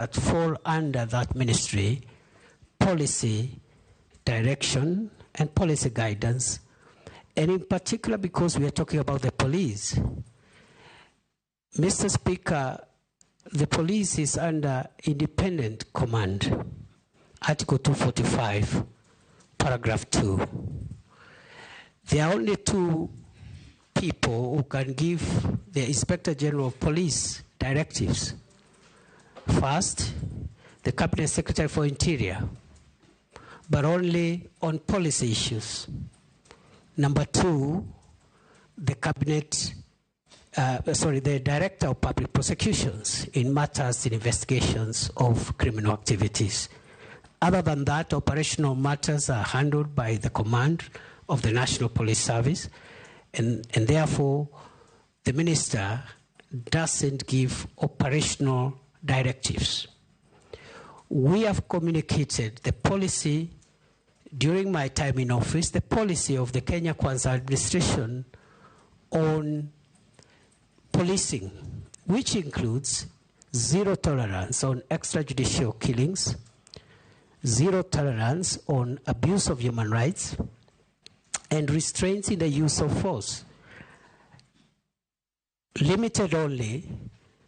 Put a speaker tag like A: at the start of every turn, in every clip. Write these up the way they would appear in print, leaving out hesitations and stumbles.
A: that fall under that ministry, policy direction and policy guidance, and in particular because we are talking about the police. Mr. Speaker, the police is under independent command, Article 245, paragraph 2. There are only two people who can give the Inspector General of Police directives. First, the Cabinet Secretary for Interior, but only on policy issues. Number two, the the Director of Public Prosecutions in matters in investigations of criminal activities. Other than that, operational matters are handled by the command of the National Police Service, and therefore the minister doesn't give operational directives. We have communicated the policy during my time in office, the policy of the Kenya Kwanza administration on policing, which includes zero tolerance on extrajudicial killings, zero tolerance on abuse of human rights, and restraints in the use of force. Limited only,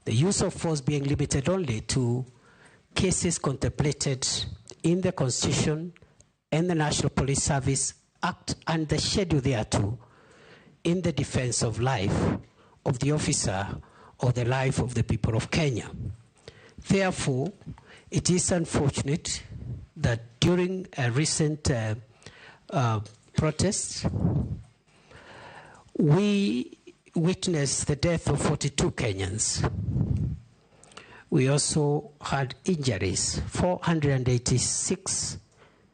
A: the use of force being limited only to cases contemplated in the Constitution and the National Police Service Act and the schedule thereto in the defense of life of the officer or the life of the people of Kenya. Therefore, it is unfortunate that during a recent protest, we witnessed the death of 42 Kenyans. We also had injuries, 486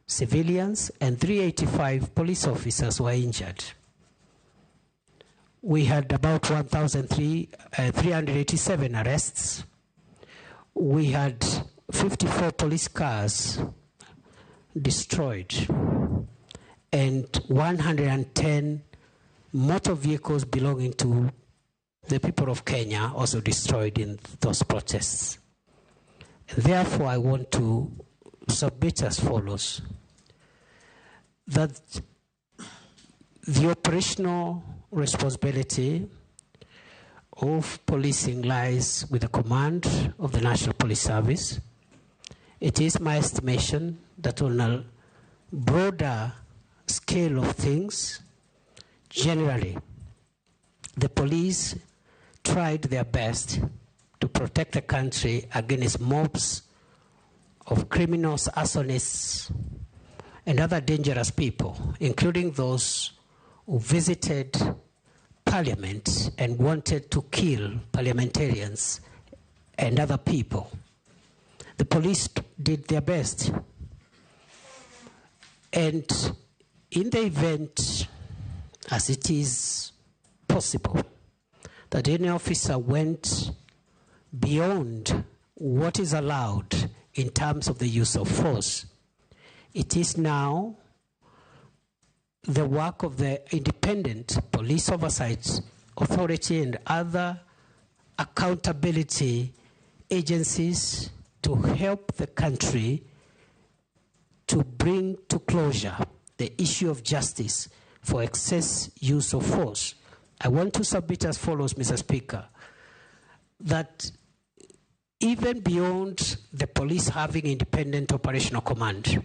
A: civilians and 385 police officers were injured. We had about 1,387 arrests. We had 54 police cars destroyed and 110 motor vehicles belonging to the people of Kenya also destroyed in those protests. And therefore, I want to submit as follows: that the operational responsibility of policing lies with the command of the National Police Service. It is my estimation that on a broader scale of things, generally, the police tried their best to protect the country against mobs of criminals, arsonists, and other dangerous people, including those who visited Parliament and wanted to kill parliamentarians and other people. The police did their best. And in the event, as it is possible, that any officer went beyond what is allowed in terms of the use of force, it is now the work of the Independent Police Oversight Authority and other accountability agencies to help the country to bring to closure the issue of justice for excess use of force. I want to submit as follows, Mr. Speaker, that even beyond the police having independent operational command,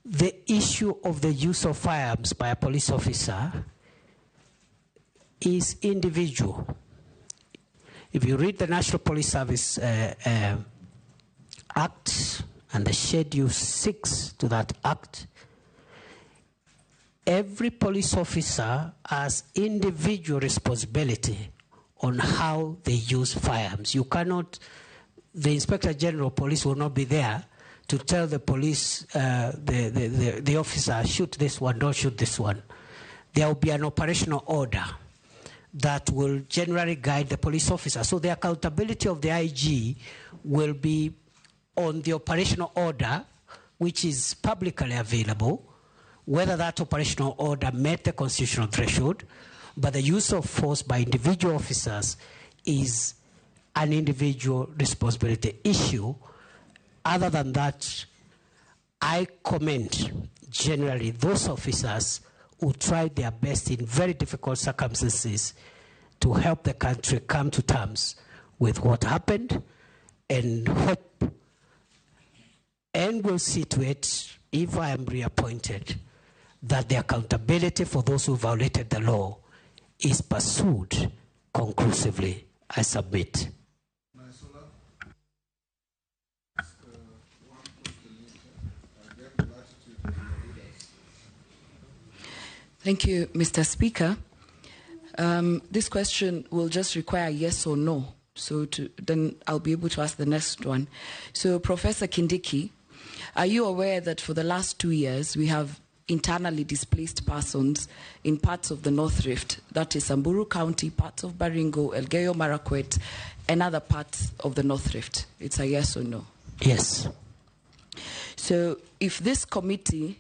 A: the issue of the use of firearms by a police officer is individual. If you read the National Police Service Act and the Schedule 6 to that Act, every police officer has individual responsibility on how they use firearms. You cannot, the Inspector General of Police will not be there to tell the police, the officer, shoot this one, don't shoot this one. There will be an operational order that will generally guide the police officer. So the accountability of the IG will be on the operational order, which is publicly available, whether that operational order met the constitutional threshold, but the use of force by individual officers is an individual responsibility issue. Other than that, I commend generally those officers who tried their best in very difficult circumstances to help the country come to terms with what happened, and hope and will see to it, if I am reappointed, that the accountability for those who violated the law is pursued conclusively. I submit.
B: Thank you, Mr. Speaker. This question will just require yes or no. So then I'll be able to ask the next one. So Professor Kindiki, are you aware that for the last 2 years we have internally displaced persons in parts of the North Rift, that is Samburu County, parts of Baringo, Elgeyo Marakwet, and other parts of the North Rift? It's a yes or no?
A: Yes.
B: So if this committee